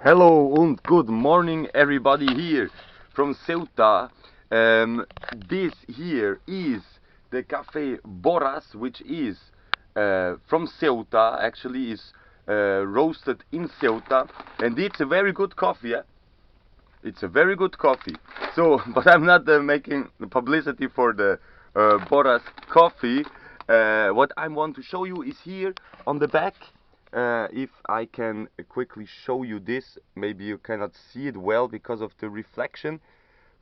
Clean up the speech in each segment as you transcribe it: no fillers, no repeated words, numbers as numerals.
Hello and good morning everybody here from Ceuta. This here is the Cafe Boras, which is from Ceuta, actually is roasted in Ceuta, and it's a very good coffee. Yeah? It's a very good coffee. So, but I'm not making the publicity for the Boras coffee. What I want to show you is here on the back. If I can quickly show you this, maybe you cannot see it well because of the reflection,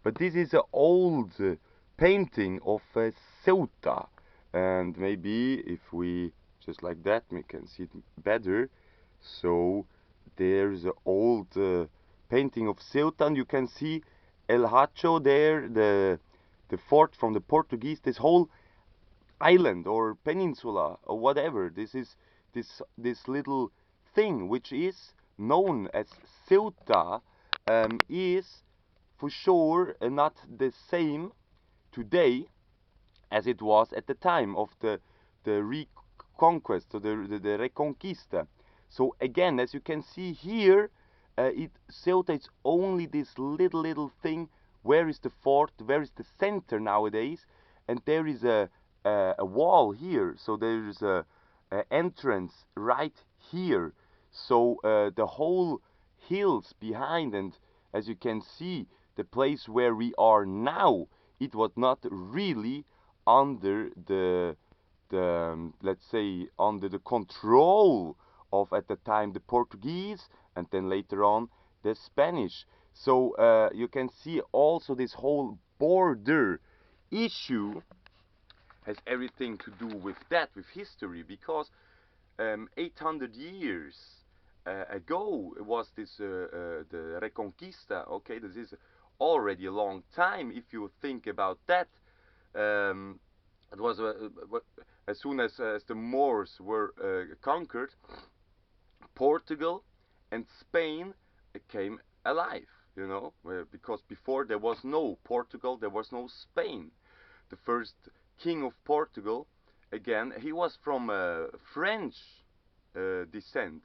but this is an old painting of Ceuta, and maybe if we just like that, we can see it better. So there's an old painting of Ceuta, and you can see El Hacho there, the fort from the Portuguese. This whole island or peninsula or whatever. This is this little thing which is known as Ceuta, is for sure not the same today as it was at the time of the reconquest or the Reconquista. So again, as you can see here, Ceuta is only this little thing. Where is the fort? Where is the center nowadays? And there is a wall here. So there is a entrance right here. So the whole hills behind, and as you can see, the place where we are now, it was not really under the let's say under the control of at the time the Portuguese, and then later on the Spanish. So you can see also this whole border issue has everything to do with that, with history, because 800 years ago was this the Reconquista. Okay, this is already a long time if you think about that. It was as soon as the Moors were conquered, Portugal and Spain came alive, because before there was no Portugal, there was no Spain. The first king of Portugal, again, he was from French descent,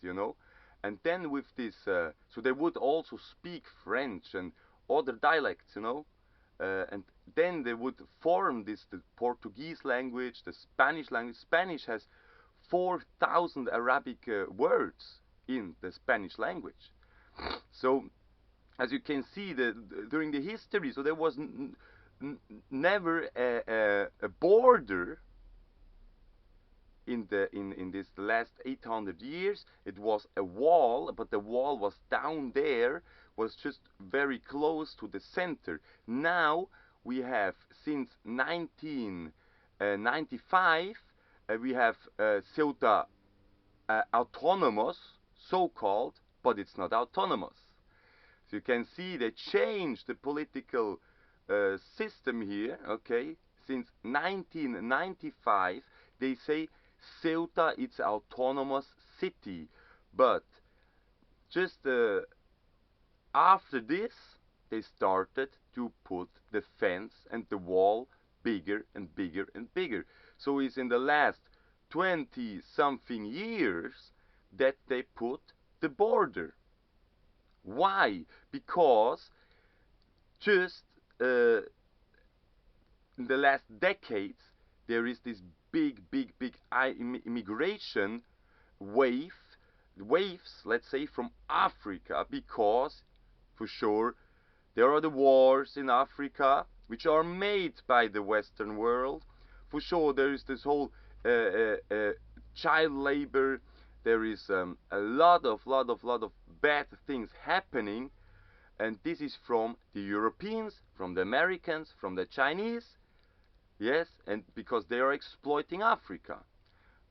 and then with this, so they would also speak French and other dialects, and then they would form the Portuguese language, the Spanish language. Spanish has 4,000 Arabic words in the Spanish language. So, as you can see, during the history, so there was never a border in this last 800 years. It was a wall, but the wall was down there, was just very close to the center. Now we have, since 1995, we have Ceuta autonomous, so-called, but it's not autonomous. So you can see they changed the political system here, okay? Since 1995, they say Ceuta it's autonomous city, but just after this, they started to put the fence and the wall bigger and bigger and bigger. So it's in the last 20 something years that they put the border. Why? Because just in the last decades there is this big immigration waves, let's say, from Africa, because for sure there are the wars in Africa which are made by the Western world. For sure there is this whole child labor. There is a lot of bad things happening, and this is from the Europeans, from the Americans, from the Chinese. Yes, and because they are exploiting Africa.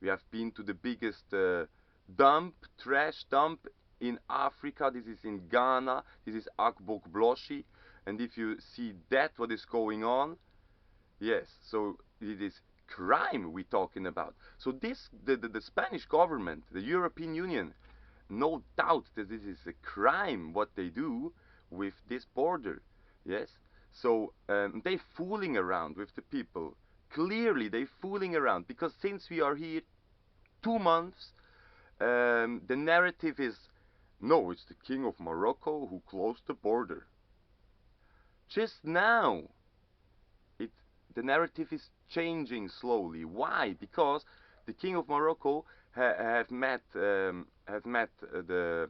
We have been to the biggest trash dump in Africa. This is in Ghana. This is Akbok Bloshi. And if you see that, what is going on, yes, so it is crime we're talking about. So this, the Spanish government, the European Union, no doubt that this is a crime what they do with this border. Yes, so they fooling around with the people. Clearly they fooling around, because since we are here 2 months, the narrative is No, it's the king of Morocco who closed the border. Just now, it the narrative is changing slowly. Why? Because the king of Morocco have met the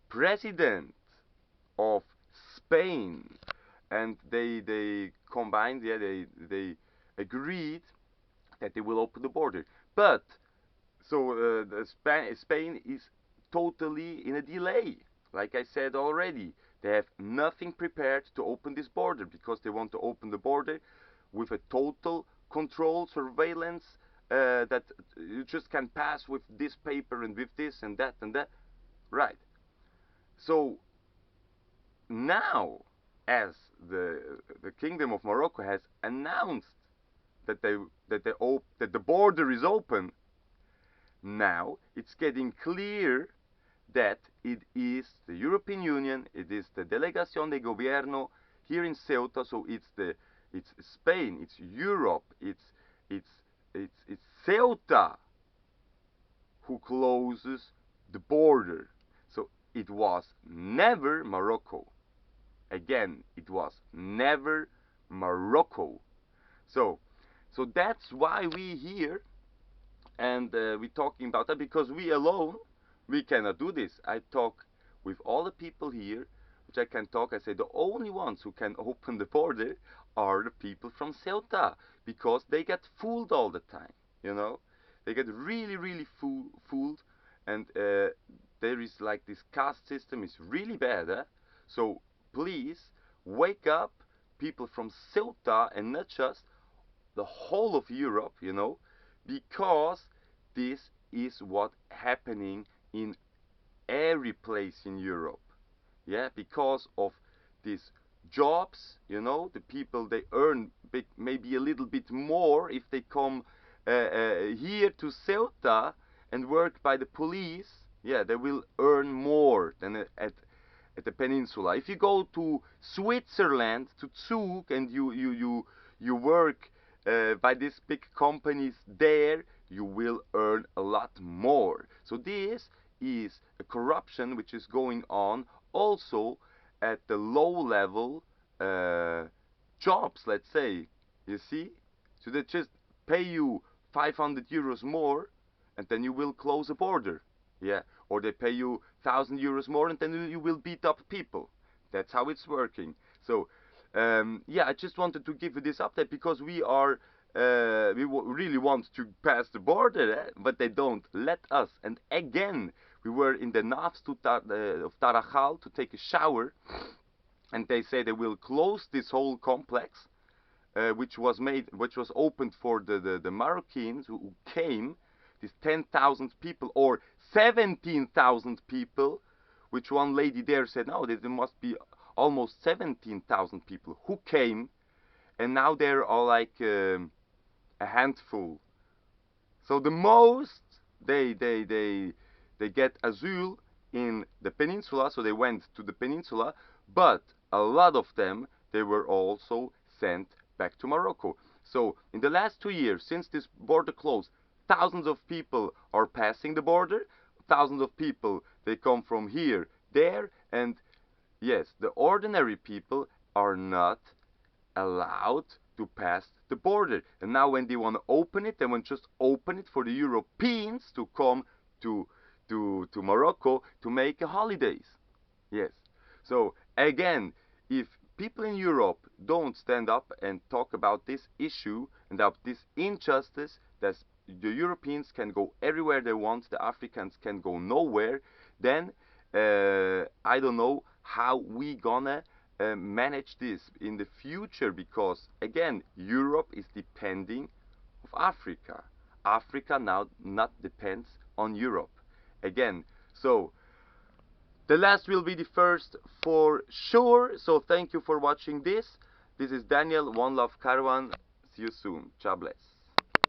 president of Spain, and they combined. Yeah, they agreed that they will open the border. But so Spain is totally in a delay. Like I said already, they have nothing prepared to open this border because they want to open the border with a total control, surveillance, that you just can pass with this paper and with this and that and that. Right. So now, as the Kingdom of Morocco has announced that the border is open, now it's getting clear that it is the European Union, it is the Delegación de Gobierno here in Ceuta, so it's Spain, it's Europe, it's Ceuta who closes the border. So it was never Morocco. Again, it was never Morocco. So that's why we here, and we're talking about that, because we alone, we cannot do this. I talk with all the people here, which I can talk. I say the only ones who can open the border are the people from Ceuta, because they get fooled all the time. You know, they get really fooled, and there is like this caste system is really bad. So please wake up, people from Ceuta, and not just the whole of Europe, you know, because this is what happening in every place in Europe. Yeah, because of these jobs, you know, the people, they earn maybe a little bit more if they come here to Ceuta and work by the police. Yeah, they will earn more than at the peninsula. If you go to Switzerland, to Zug, and you work by these big companies there, you will earn a lot more. So this is a corruption which is going on also at the low level jobs, let's say. You see? So they just pay you 500 euros more, and then you will close a border. Yeah, or they pay you 1,000 euros more, and then you will beat up people. That's how it's working. So yeah, I just wanted to give you this update because we really want to pass the border, but they don't let us. And again, we were in the Nafs of Tarajal to take a shower, and they say they will close this whole complex, which was opened for the Moroccans who came, these 10,000 people or 17,000 people, which one lady there said, no, there must be almost 17,000 people who came, and now there are like a handful. So the most they get asylum in the peninsula, so they went to the peninsula, but a lot of them, they were also sent back to Morocco. So in the last 2 years, since this border closed, thousands of people are passing the border, thousands of people, they come from here, there, and yes, the ordinary people are not allowed to pass the border. And now when they want to open it, they want to just open it for the Europeans to come to Morocco to make holidays. Yes. So again, if people in Europe don't stand up and talk about this issue and about this injustice, that the Europeans can go everywhere they want, the Africans can go nowhere, then I don't know how we gonna manage this in the future, because again, Europe is depending of Africa. Africa now not depends on Europe. Again, so the last will be the first for sure. So thank you for watching this. This is Daniel, One Love Caravan. See you soon. God bless.